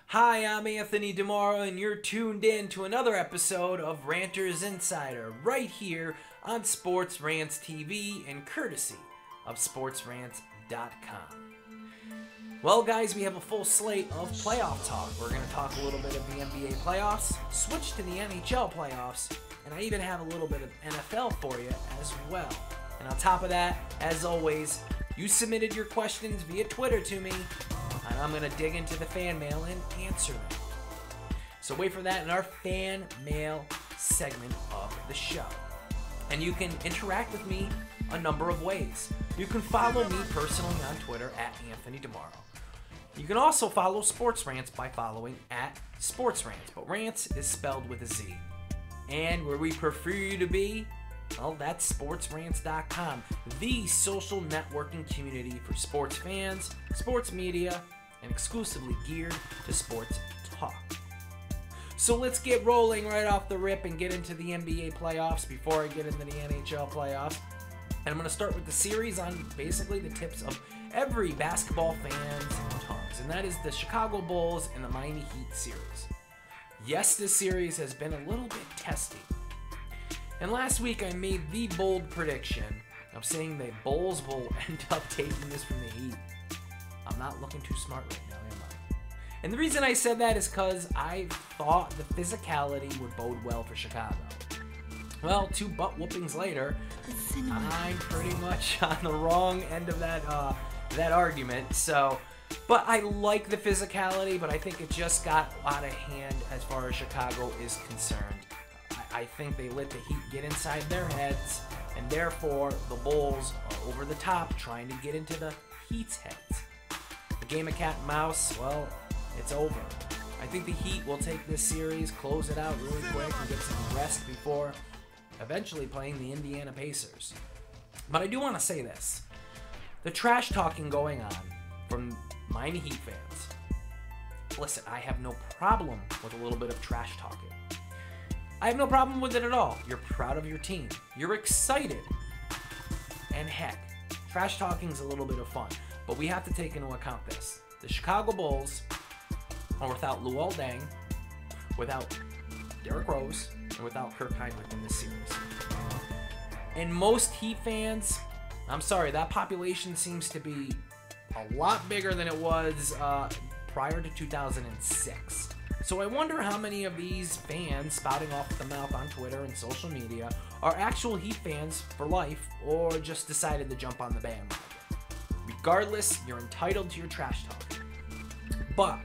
Hi, I'm Anthony DiMoro, and you're tuned in to another episode of Ranters Insider, right here on SportsRants TV and courtesy of SportsRants.com. Well, guys, we have a full slate of playoff talk. We're going to talk a little bit of the NBA playoffs, switch to the NHL playoffs, and I even have a little bit of NFL for you as well. And on top of that, as always, you submitted your questions via Twitter to me, and I'm going to dig into the fan mail and answer them. So wait for that in our fan mail segment of the show. And you can interact with me a number of ways. You can follow me personally on Twitter at Anthony DiMoro. You can also follow Sports Rants by following at Sports Rants, but Rants is spelled with a Z. And where we prefer you to be, well, that's SportsRants.com, the social networking community for sports fans, sports media, and exclusively geared to sports talk. So let's get rolling right off the rip and get into the NBA playoffs before I get into the NHL playoffs. And I'm going to start with the series on basically the tips of every basketball fan's tongues, and that is the Chicago Bulls and the Miami Heat series. Yes, this series has been a little bit testy. And last week I made the bold prediction of saying the Bulls will end up taking this from the Heat. I'm not looking too smart right now, am I? And the reason I said that is because I thought the physicality would bode well for Chicago. Well, 2 butt whoopings later, I'm pretty much on the wrong end of that argument. So, but I like the physicality, but I think it just got out of hand as far as Chicago is concerned. I think they let the Heat get inside their heads, and therefore the Bulls are over the top trying to get into the Heat's heads. The game of cat and mouse, well, it's over. I think the Heat will take this series, close it out really quick, and get some rest before eventually playing the Indiana Pacers. But I do want to say this. The trash talking going on from Miami Heat fans. Listen, I have no problem with a little bit of trash talking. I have no problem with it at all. You're proud of your team. You're excited. And heck, trash talking is a little bit of fun. But we have to take into account this. The Chicago Bulls are without Luol Deng, without Derrick Rose, and without Kirk Hinrich in this series. And most Heat fans, I'm sorry, that population seems to be a lot bigger than it was prior to 2006. So I wonder how many of these fans spouting off the mouth on Twitter and social media are actual Heat fans for life or just decided to jump on the bandwagon. Regardless, you're entitled to your trash talk. But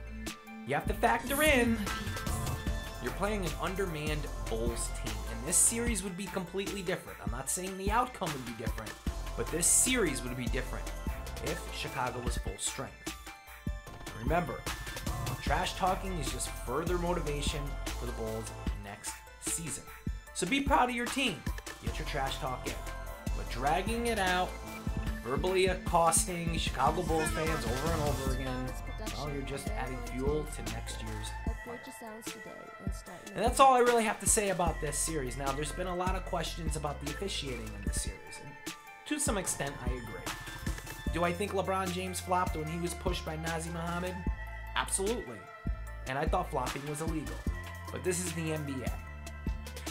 you have to factor in you're playing an undermanned Bulls team, and this series would be completely different. I'm not saying the outcome would be different, but this series would be different if Chicago was full strength. Remember, trash talking is just further motivation for the Bulls next season. So be proud of your team. Get your trash talk in. But dragging it out, verbally accosting Chicago Bulls fans over and over again, well, you're just adding fuel to next year's fire. And that's all I really have to say about this series. Now, there's been a lot of questions about the officiating in this series. And to some extent, I agree. Do I think LeBron James flopped when he was pushed by Nazr Mohammed? Absolutely. And I thought flopping was illegal. But this is the NBA.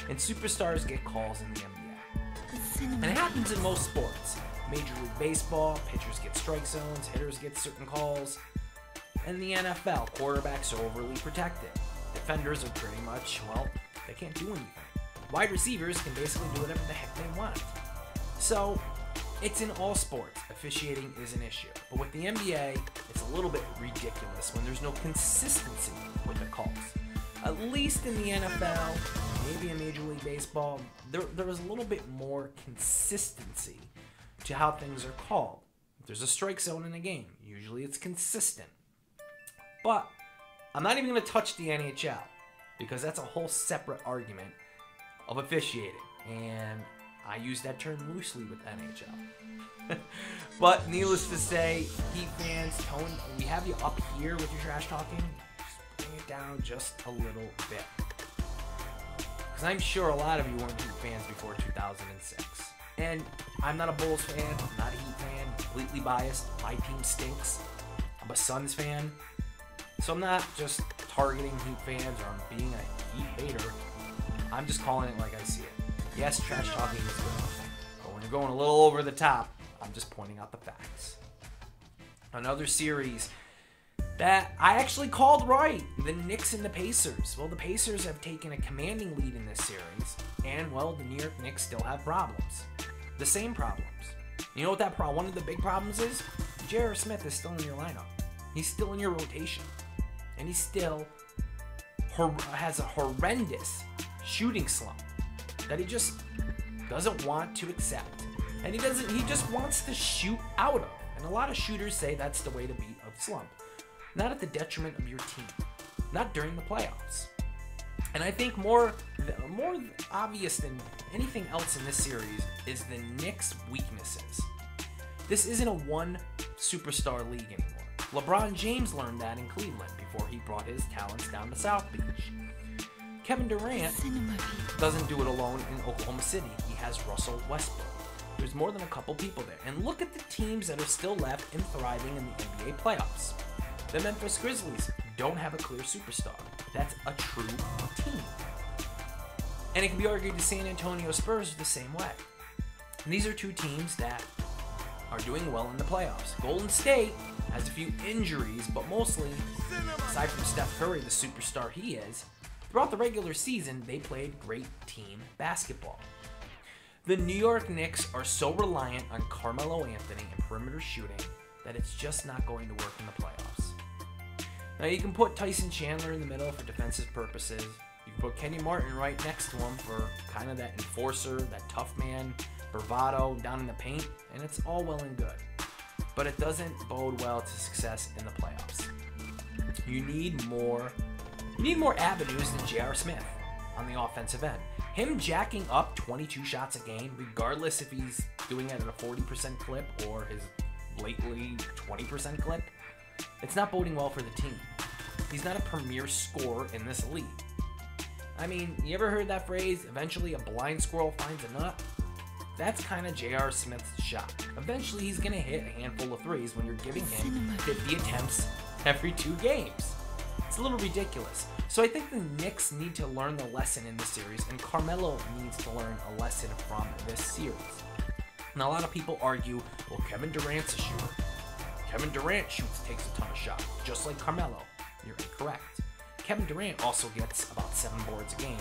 And superstars get calls in the NBA. And it happens in most sports. Major League Baseball, pitchers get strike zones, hitters get certain calls. And the NFL, quarterbacks are overly protected. Defenders are pretty much, well, they can't do anything. Wide receivers can basically do whatever the heck they want. So, it's in all sports. Officiating is an issue. But with the NBA, it's a little bit ridiculous when there's no consistency with the calls. At least in the NFL, maybe in Major League Baseball, there is a little bit more consistency to how things are called. If there's a strike zone in a game, usually it's consistent. But I'm not even going to touch the NHL because that's a whole separate argument of officiating. And I use that term loosely with NHL. But needless to say, Heat fans, we have you up here with your trash talking. Just bring it down just a little bit. Because I'm sure a lot of you weren't Heat fans before 2006. And I'm not a Bulls fan, I'm not a Heat fan, completely biased. My team stinks. I'm a Suns fan. So I'm not just targeting Heat fans or I'm being a Heat hater. I'm just calling it like I see it. Yes, trash talking is good. But when you're going a little over the top, I'm just pointing out the facts. Another series that I actually called right, the Knicks and the Pacers. Well, the Pacers have taken a commanding lead in this series, and, well, the New York Knicks still have problems. The same problems. You know what that problem? One of the big problems is? J.R. Smith is still in your lineup. He's still in your rotation. And he still has a horrendous shooting slump that he just doesn't want to accept. And he just wants to shoot out of. And a lot of shooters say that's the way to beat a slump. Not at the detriment of your team. Not during the playoffs. And I think more obvious than anything else in this series is the Knicks' weaknesses. This isn't a one superstar league anymore. LeBron James learned that in Cleveland before he brought his talents down to South Beach. Kevin Durant doesn't do it alone in Oklahoma City. He has Russell Westbrook. There's more than a couple people there. And look at the teams that are still left and thriving in the NBA playoffs. The Memphis Grizzlies don't have a clear superstar. That's a true team. And it can be argued the San Antonio Spurs are the same way. And these are two teams that are doing well in the playoffs. Golden State has a few injuries, but mostly, aside from Steph Curry, the superstar he is, throughout the regular season, they played great team basketball. The New York Knicks are so reliant on Carmelo Anthony and perimeter shooting that it's just not going to work in the playoffs. Now, you can put Tyson Chandler in the middle for defensive purposes. You can put Kenyon Martin right next to him for kind of that enforcer, that tough man, bravado down in the paint, and it's all well and good. But it doesn't bode well to success in the playoffs. You need more avenues than J.R. Smith on the offensive end. Him jacking up 22 shots a game, regardless if he's doing it at a 40% clip or his lately 20% clip, it's not boding well for the team. He's not a premier scorer in this league. I mean, you ever heard that phrase, eventually a blind squirrel finds a nut? That's kind of J.R. Smith's shot. Eventually he's going to hit a handful of threes when you're giving him 50 attempts every 2 games. It's a little ridiculous. So I think the Knicks need to learn the lesson in this series, and Carmelo needs to learn a lesson from this series. Now, a lot of people argue, well, Kevin Durant's a shooter. Kevin Durant takes a ton of shots, just like Carmelo. You're incorrect. Kevin Durant also gets about 7 boards a game,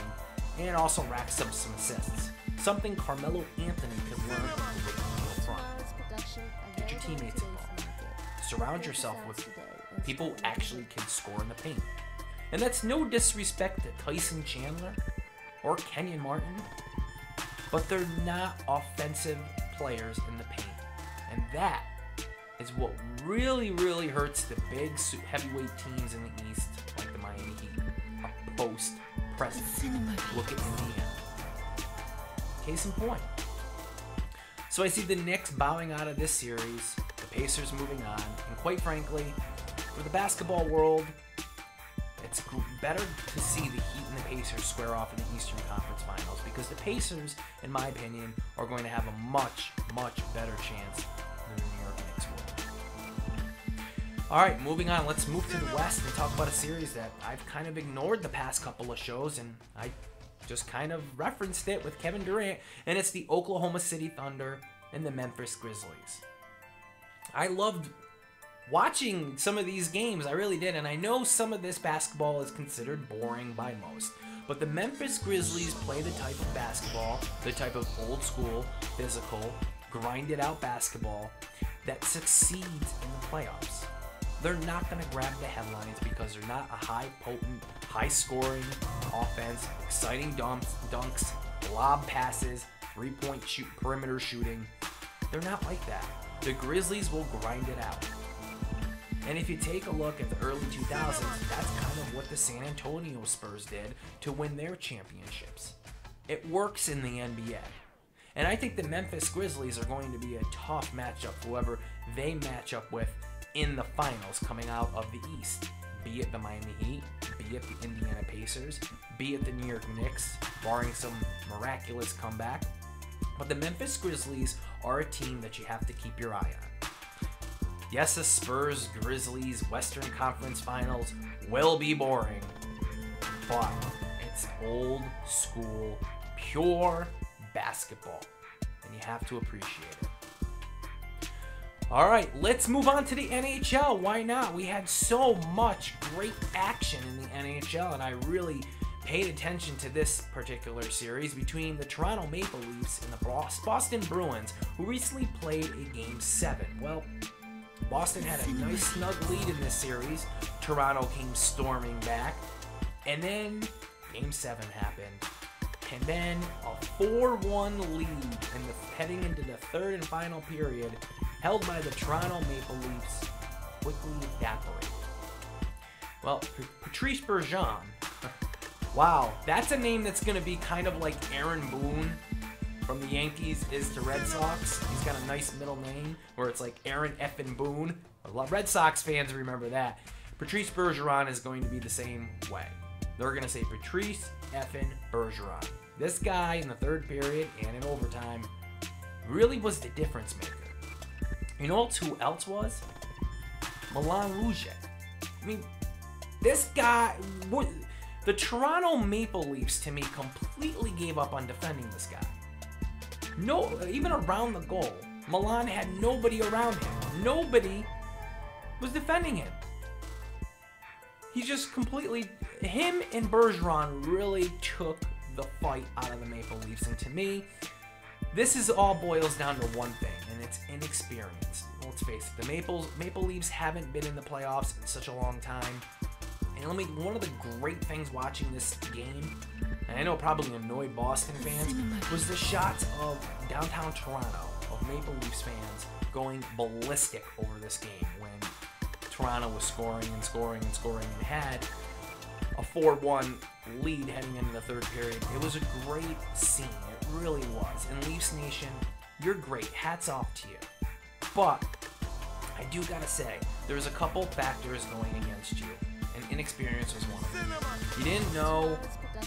and also racks up some assists. Something Carmelo Anthony could learn from the field front. Get your teammates involved. Surround yourself with people who actually can score in the paint. And that's no disrespect to Tyson Chandler or Kenyon Martin, but they're not offensive players in the paint. And that is what really, really hurts the big heavyweight teams in the East, like the Miami Heat. A post-presence. Look at Indiana. Case in point. So I see the Knicks bowing out of this series, the Pacers moving on, and quite frankly, for the basketball world, it's better to see the Heat and the Pacers square off in the Eastern Conference Finals, because the Pacers, in my opinion, are going to have a much, much better chance than the New York Knicks will. Alright, moving on. Let's move to the West and talk about a series that I've kind of ignored the past couple of shows, and I just kind of referenced it with Kevin Durant, and it's the Oklahoma City Thunder and the Memphis Grizzlies. I loved watching some of these games, I really did, and I know some of this basketball is considered boring by most, but the Memphis Grizzlies play the type of basketball, the type of old school, physical, grinded out basketball that succeeds in the playoffs. They're not going to grab the headlines because they're not a high potent, high scoring offense, exciting dunks, lob passes, 3-point perimeter shooting. They're not like that. The Grizzlies will grind it out. And if you take a look at the early 2000s, that's kind of what the San Antonio Spurs did to win their championships. It works in the NBA. And I think the Memphis Grizzlies are going to be a tough matchup for whoever they match up with in the finals coming out of the East. Be it the Miami Heat, be it the Indiana Pacers, be it the New York Knicks, barring some miraculous comeback. But the Memphis Grizzlies are a team that you have to keep your eye on. Yes, the Spurs Grizzlies Western Conference Finals will be boring, but it's old school, pure basketball, and you have to appreciate it. All right, let's move on to the NHL. Why not? We had so much great action in the NHL, and I really paid attention to this particular series between the Toronto Maple Leafs and the Boston Bruins, who recently played a Game 7. Well, Boston had a nice snug lead in this series. Toronto came storming back, and then Game 7 happened. And then a 4-1 lead heading into the third and final period, held by the Toronto Maple Leafs, quickly evaporated. Well, Patrice Bergeron, wow, that's a name that's going to be kind of like Aaron Boone from the Yankees is to Red Sox. He's got a nice middle name where it's like Aaron effing Boone. A lot of Red Sox fans remember that. Patrice Bergeron is going to be the same way. They're going to say Patrice effing Bergeron. This guy in the third period and in overtime really was the difference maker. You know who else was? Milan Lucic. I mean, this guy, the Toronto Maple Leafs to me completely gave up on defending this guy. No, even around the goal, Milan had nobody around him. Nobody was defending him. He just completely, him and Bergeron really took the fight out of the Maple Leafs. And to me, this is all boils down to one thing, and it's inexperience. Let's face it, the Maple Leafs haven't been in the playoffs in such a long time. And one of the great things watching this game, and I know probably annoyed Boston fans, was the shots of downtown Toronto, of Maple Leafs fans going ballistic over this game when Toronto was scoring and scoring and scoring and had a 4-1 lead heading into the third period. It was a great scene. It really was. And Leafs Nation, you're great. Hats off to you. But I do gotta say, there's a couple factors going against you, and inexperience was one of them. You didn't know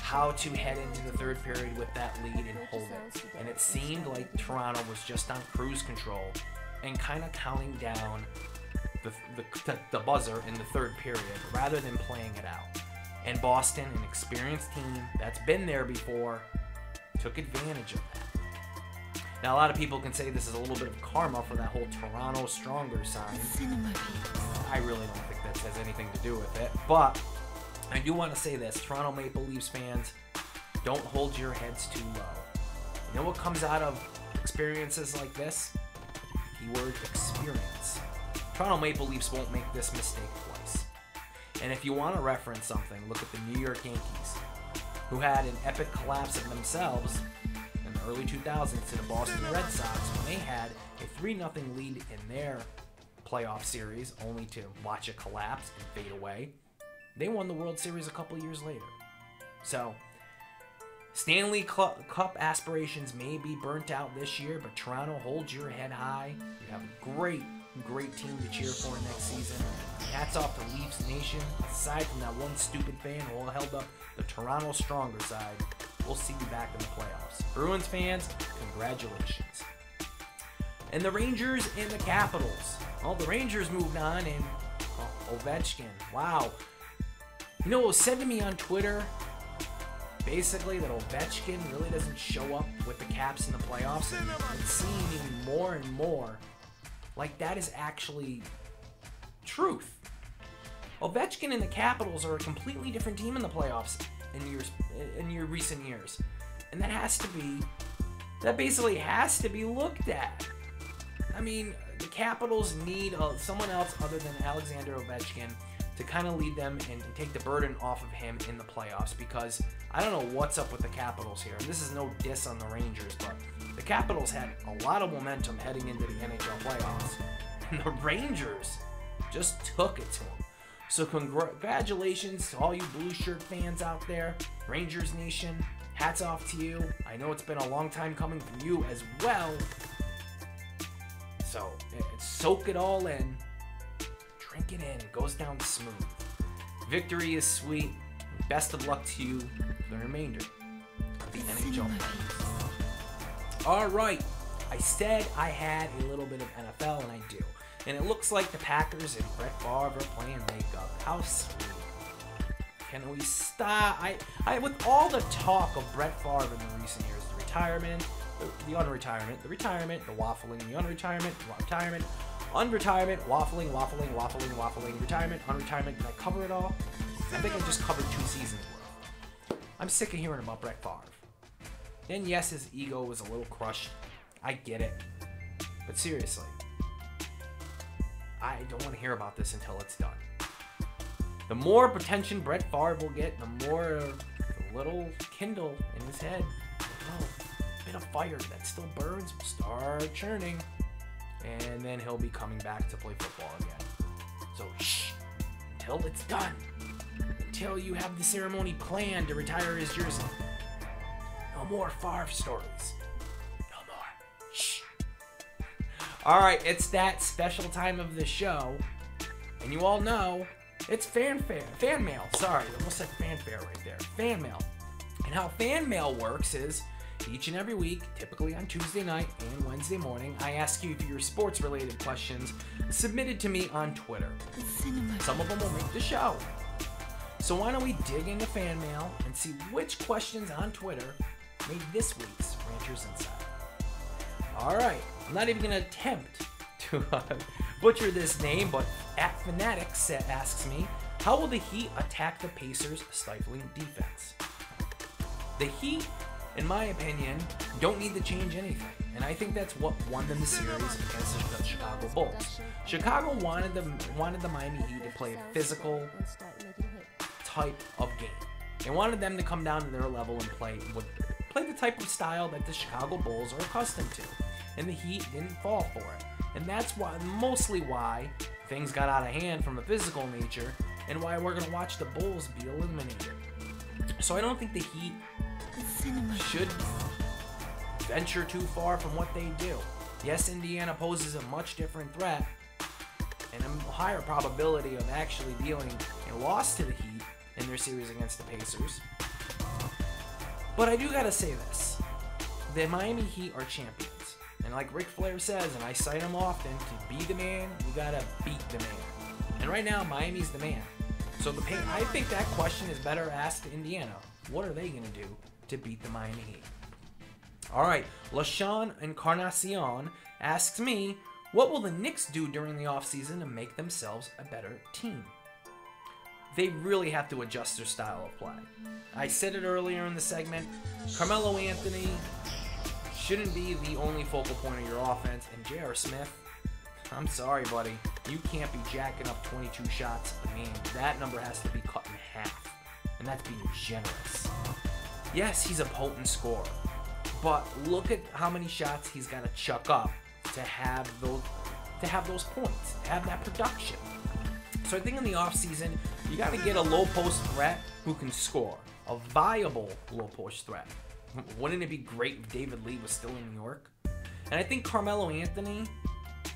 how to head into the third period with that lead and hold it. And it seemed like Toronto was just on cruise control and kind of counting down the buzzer in the third period rather than playing it out. And Boston, an experienced team that's been there before, took advantage of that. Now, a lot of people can say this is a little bit of karma for that whole Toronto Stronger sign. I really don't think that has anything to do with it. But I do want to say this. Toronto Maple Leafs fans, don't hold your heads too low. You know what comes out of experiences like this? Keyword experience. Toronto Maple Leafs won't make this mistake twice. And if you want to reference something, look at the New York Yankees, who had an epic collapse of themselves in the early 2000s to the Boston Red Sox when they had a 3-0 lead in their playoff series, only to watch it collapse and fade away. They won the World Series a couple years later. So, Stanley Cup aspirations may be burnt out this year, but Toronto, hold your head high. You have a great team to cheer for next season. Hats off to Leafs Nation. Aside from that one stupid fan who held up the Toronto Stronger side, we'll see you back in the playoffs. Bruins fans, congratulations. And the Rangers and the Capitals. Well, the Rangers moved on, and Ovechkin. Wow. You know what was said to me on Twitter? Basically, that Ovechkin really doesn't show up with the Caps in the playoffs, and it's seeming more and more like that is actually truth. Ovechkin and the Capitals are a completely different team in the playoffs in your recent years, and that basically has to be looked at. I mean, the Capitals need someone else other than Alexander Ovechkin to kind of lead them and take the burden off of him in the playoffs, because I don't know what's up with the Capitals here. This is no diss on the Rangers, but the Capitals had a lot of momentum heading into the NHL playoffs, and the Rangers just took it to them. So congratulations to all you blue shirt fans out there, Rangers Nation. hats off to you. I know it's been a long time coming from you as well. So, soak it all in. Drink it in. It goes down smooth. Victory is sweet. Best of luck to you for the remainder of the NHL. Alright, I said I had a little bit of NFL, and I do. And it looks like the Packers and Brett Favre are playing makeup. How sweet. Can we stop? With all the talk of Brett Favre in the recent years, the retirement, the unretirement, the retirement, the waffling, the unretirement, the retirement, unretirement, waffling, retirement, unretirement. Did I cover it all? I think I just covered 2 seasons worth. I'm sick of hearing about Brett Favre. And yes, his ego was a little crushed. I get it. But seriously, I don't want to hear about this until it's done. The more attention Brett Favre will get, the more the little kindle in his head, a bit of fire that still burns will start churning. And then he'll be coming back to play football again. So shh, until it's done. Until you have the ceremony planned to retire his jersey. No more Favre stories. No more. Shh. Alright, it's that special time of the show. And you all know, it's fan mail. Sorry, I almost said fanfare right there. Fan mail. And how fan mail works is, each and every week, typically on Tuesday night and Wednesday morning, I ask you for your sports-related questions submitted to me on Twitter. Some of them will make the show. So why don't we dig into fan mail and see which questions on Twitter made this week's Ranters Insider. Alright, I'm not even going to attempt to butcher this name, but @Fanatics asks me, how will the Heat attack the Pacers' stifling defense? The Heat, in my opinion, don't need to change anything, and I think that's what won them the series against the Chicago Bulls. Chicago wanted the Miami Heat to play a physical type of game. They wanted them to come down to their level and play the type of style that the Chicago Bulls are accustomed to, and the Heat didn't fall for it. And that's mostly why things got out of hand from a physical nature, and why we're going to watch the Bulls be eliminated. So I don't think the Heat should venture too far from what they do. Yes, Indiana poses a much different threat and a higher probability of actually dealing a loss to the Heat in their series against the Pacers. But I do gotta say this. The Miami Heat are champions. And like Ric Flair says, and I cite him often, to be the man, you gotta beat the man. And right now, Miami's the man. So I think that question is better asked to Indiana. What are they gonna do to beat the Miami Heat? Alright, LaShawn Encarnacion asks me, what will the Knicks do during the offseason to make themselves a better team? They really have to adjust their style of play. I said it earlier in the segment, Carmelo Anthony shouldn't be the only focal point of your offense, and J.R. Smith, I'm sorry, buddy, you can't be jacking up 22 shots a game. That number has to be cut in half, and that's being generous. Yes, he's a potent scorer, but look at how many shots he's got to chuck up to have those points, to have that production. So I think in the offseason, you got to get a low post threat who can score, a viable low post threat. Wouldn't it be great if David Lee was still in New York? And I think Carmelo Anthony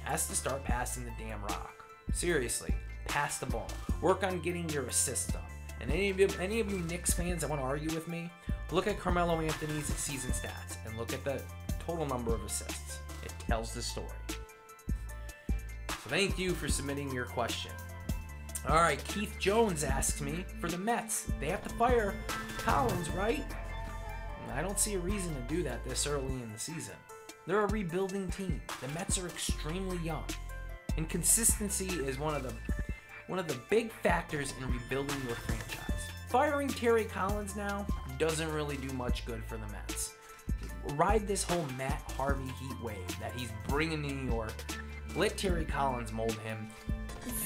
has to start passing the damn rock. Seriously, pass the ball. Work on getting your assists up. And any of you Knicks fans that want to argue with me, look at Carmelo Anthony's season stats and look at the total number of assists. It tells the story. So thank you for submitting your question. Alright, Keith Jones asks me, for the Mets, they have to fire Collins, right? I don't see a reason to do that this early in the season. They're a rebuilding team. The Mets are extremely young. And consistency is one of the big factors in rebuilding your franchise. Firing Terry Collins now doesn't really do much good for the Mets. Ride this whole Matt Harvey heat wave that he's bringing to New York. Let Terry Collins mold him.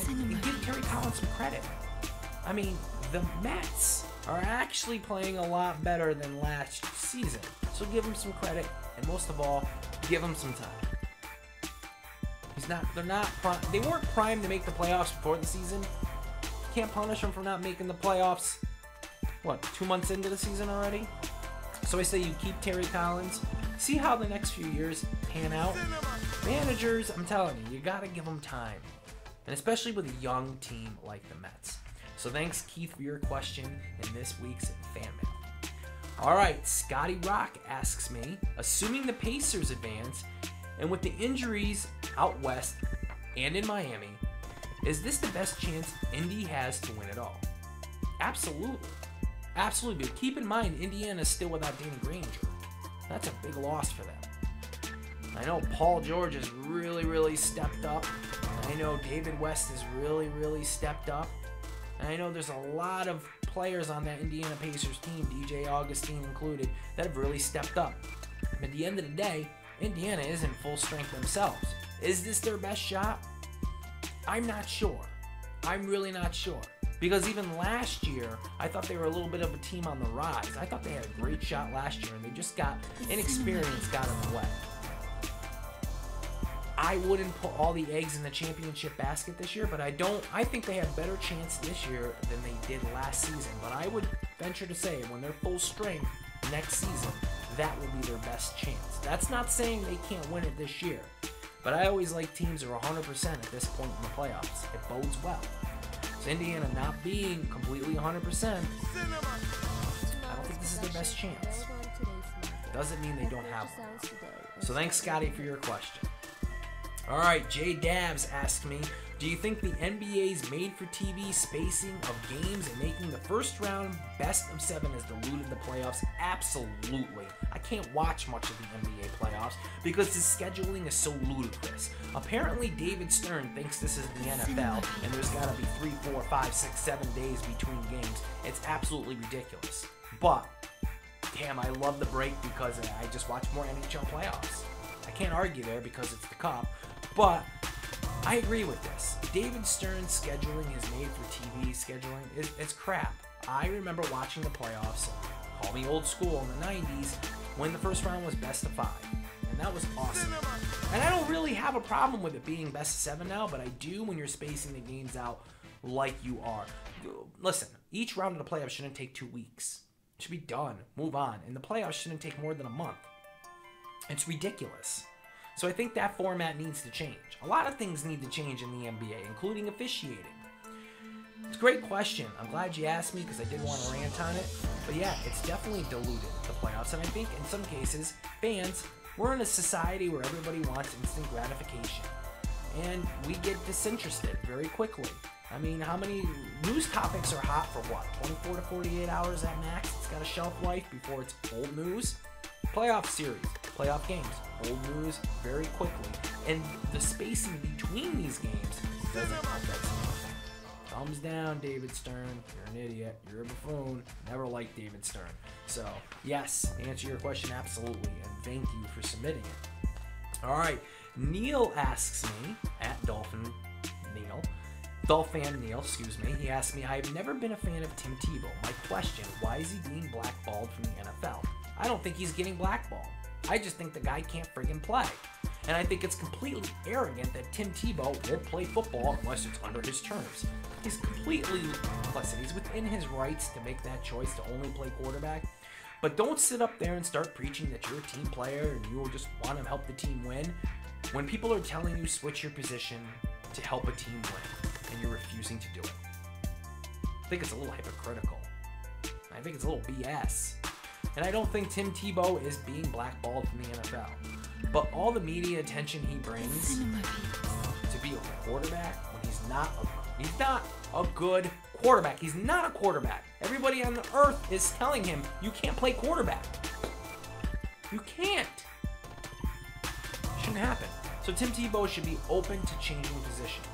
And give Terry Collins some credit. I mean, the Mets are actually playing a lot better than last season. So give him some credit, and most of all, give him some time. They weren't primed to make the playoffs before the season. Can't punish them for not making the playoffs. What, 2 months into the season already? So I say you keep Terry Collins, see how the next few years pan out. Managers, I'm telling you, you gotta give them time. And especially with a young team like the Mets. So thanks, Keith, for your question in this week's Fan Mail. Alright, Scotty Rock asks me, assuming the Pacers advance, and with the injuries out west and in Miami, is this the best chance Indy has to win it all? Absolutely. Absolutely. But keep in mind, Indiana is still without Danny Granger. That's a big loss for them. I know Paul George has really stepped up. I know David West has really stepped up. And I know there's a lot of players on that Indiana Pacers team, DJ Augustine included, that have really stepped up. But at the end of the day, Indiana isn't full strength themselves. Is this their best shot? I'm not sure. I'm really not sure. Because even last year, I thought they were a little bit of a team on the rise. I thought they had a great shot last year, and they just got inexperience got in the way. I wouldn't put all the eggs in the championship basket this year, but I think they have a better chance this year than they did last season. But I would venture to say when they're full strength next season, that will be their best chance. That's not saying they can't win it this year, but I always like teams that are 100% at this point in the playoffs. It bodes well. So Indiana not being completely 100%, I don't think this is their best chance. Doesn't mean they don't have one. So thanks, Scotty, for your question. All right, Jay Dabs asked me, do you think the NBA's made-for-TV spacing of games and making the first round best of 7 has diluted the playoffs? Absolutely. I can't watch much of the NBA playoffs because the scheduling is so ludicrous. Apparently, David Stern thinks this is the NFL, and there's got to be 3, 4, 5, 6, 7 days between games. It's absolutely ridiculous. But, damn, I love the break because I just watch more NHL playoffs. I can't argue there because it's the Cup. But I agree with this. David Stern's scheduling, his made-for-TV scheduling, it's crap. I remember watching the playoffs, call me old school, in the 90s, when the first round was best of 5. And that was awesome. And I don't really have a problem with it being best of 7 now, but I do when you're spacing the games out like you are. Listen, each round of the playoffs shouldn't take 2 weeks. It should be done. Move on. And the playoffs shouldn't take more than a month. It's ridiculous. So I think that format needs to change. A lot of things need to change in the NBA, including officiating. It's a great question. I'm glad you asked me because I did want to rant on it. But yeah, it's definitely diluted the playoffs. And I think in some cases, fans, we're in a society where everybody wants instant gratification. And we get disinterested very quickly. I mean, how many news topics are hot for what? 24 to 48 hours at max? It's got a shelf life before it's old news. Playoff series, playoff games, old news very quickly. And the spacing between these games doesn't help that much. Thumbs down, David Stern. You're an idiot. You're a buffoon. Never liked David Stern. So, yes, answer your question absolutely. And thank you for submitting it. All right. Neil asks me, at Dolphin Neil, excuse me. He asked me, I've never been a fan of Tim Tebow. My question, why is he being blackballed from the NFL? I don't think he's getting blackballed. I just think the guy can't friggin' play. And I think it's completely arrogant that Tim Tebow won't play football unless it's under his terms. He's completely complicit. He's within his rights to make that choice to only play quarterback. But don't sit up there and start preaching that you're a team player and you just want to help the team win when people are telling you switch your position to help a team win and you're refusing to do it. I think it's a little hypocritical. I think it's a little BS. And I don't think Tim Tebow is being blackballed from the NFL. But all the media attention he brings to be a quarterback when he's not a good quarterback. He's not a quarterback. Everybody on the earth is telling him, you can't play quarterback. You can't. Shouldn't happen. So Tim Tebow should be open to changing positions.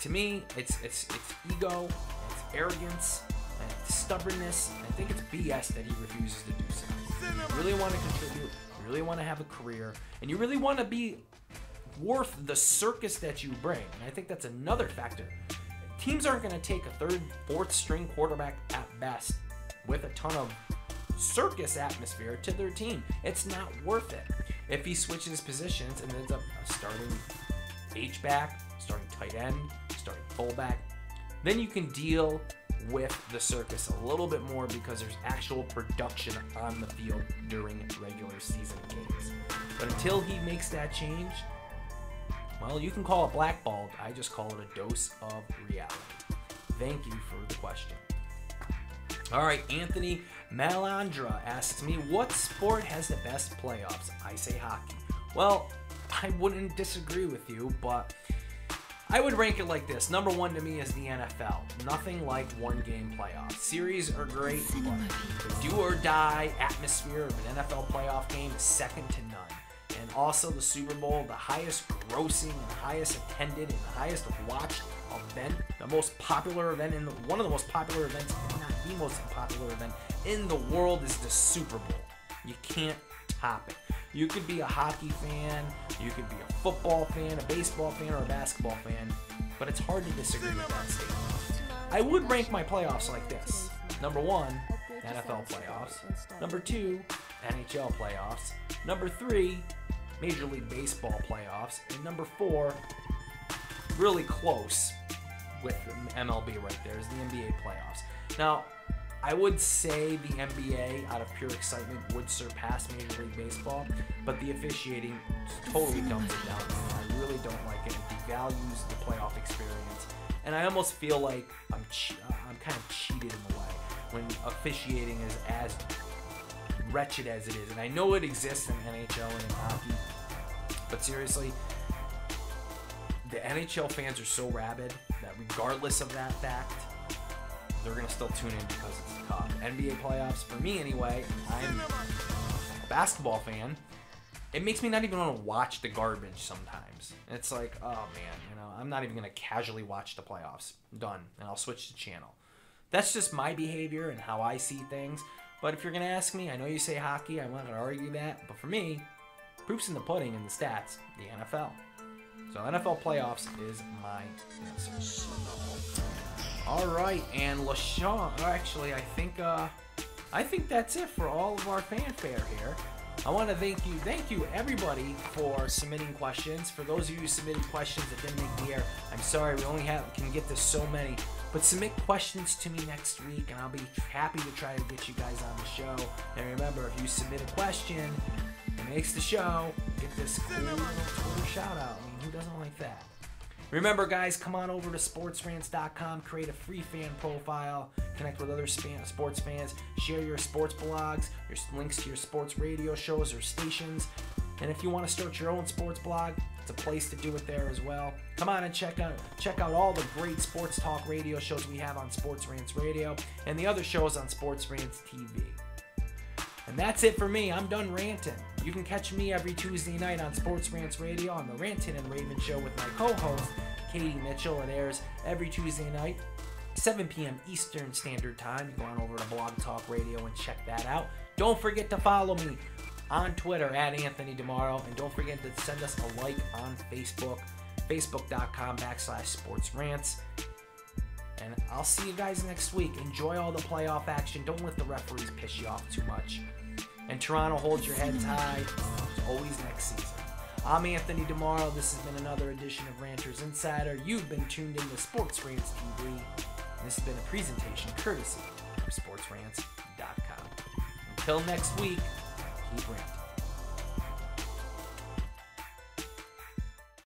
To me, it's ego, it's arrogance, and it's stubbornness. And I think it's BS that he refuses to do so. You really want to contribute, you really want to have a career, and you really want to be worth the circus that you bring. And I think that's another factor. Teams aren't going to take a third, fourth string quarterback at best with a ton of circus atmosphere to their team. It's not worth it. If he switches positions and ends up starting H-back, starting tight end, starting fullback, then you can deal with the circus a little bit more because there's actual production on the field during regular season games. But until he makes that change, well, you can call it blackballed. I just call it a dose of reality. Thank you for the question. All right, Anthony Malandra asks me, what sport has the best playoffs? I say hockey. Well, I wouldn't disagree with you, but I would rank it like this. Number one to me is the NFL. Nothing like one-game playoffs. Series are great, but the do-or-die atmosphere of an NFL playoff game is second to none. And also the Super Bowl, the highest grossing and highest attended and highest watched event, the most popular event one of the most popular events, if not the most popular event in the world, is the Super Bowl. You can't top it. You could be a hockey fan, you could be a football fan, a baseball fan, or a basketball fan, but it's hard to disagree with that statement. I would rank my playoffs like this. Number one, NFL playoffs. Number two, NHL playoffs. Number three, Major League Baseball playoffs. And number four, really close with MLB right there, is the NBA playoffs. Now, I would say the NBA, out of pure excitement, would surpass Major League Baseball, but the officiating totally dumps it down. I really don't like it. It devalues the playoff experience, and I almost feel like I'm kind of cheated in a way when officiating is as wretched as it is. And I know it exists in NHL and in hockey, but seriously, the NHL fans are so rabid that regardless of that fact, they're going to still tune in because it's tough. NBA playoffs, for me anyway, I'm a basketball fan. It makes me not even want to watch the garbage sometimes. It's like, oh man, I'm not even going to casually watch the playoffs. Done. And I'll switch the channel. That's just my behavior and how I see things. But if you're going to ask me, I know you say hockey, I'm not going to argue that. But for me, proof's in the pudding and the stats, the NFL. So NFL playoffs is my answer. All right, and LaShawn, actually, I think that's it for all of our fanfare here. I want to thank you everybody for submitting questions. For those of you who submitted questions that didn't make the air, I'm sorry, we only can get to so many. But submit questions to me next week, and I'll be happy to try to get you guys on the show. And remember, if you submit a question that makes the show, get this cool little Twitter shout out. I mean, who doesn't like that? Remember, guys, come on over to SportsRants.com, create a free fan profile, connect with other sports fans, share your sports blogs, your links to your sports radio shows or stations. And if you want to start your own sports blog, it's a place to do it there as well. Come on and check out all the great sports talk radio shows we have on Sports Rants Radio and the other shows on Sports Rants TV. And that's it for me. I'm done ranting. You can catch me every Tuesday night on Sports Rants Radio on the Rantin' and Raven Show with my co-host, Katie Mitchell. It airs every Tuesday night, 7 p.m. Eastern Standard Time. You go on over to Blog Talk Radio and check that out. Don't forget to follow me on Twitter at Anthony DiMoro. And don't forget to send us a like on Facebook, facebook.com/SportsRants. And I'll see you guys next week. Enjoy all the playoff action. Don't let the referees piss you off too much. And Toronto, hold your heads high. It's always next season. I'm Anthony DiMoro. This has been another edition of Ranters Insider. You've been tuned in to Sports Rants TV. And this has been a presentation courtesy of SportsRants.com. Until next week, keep ranting.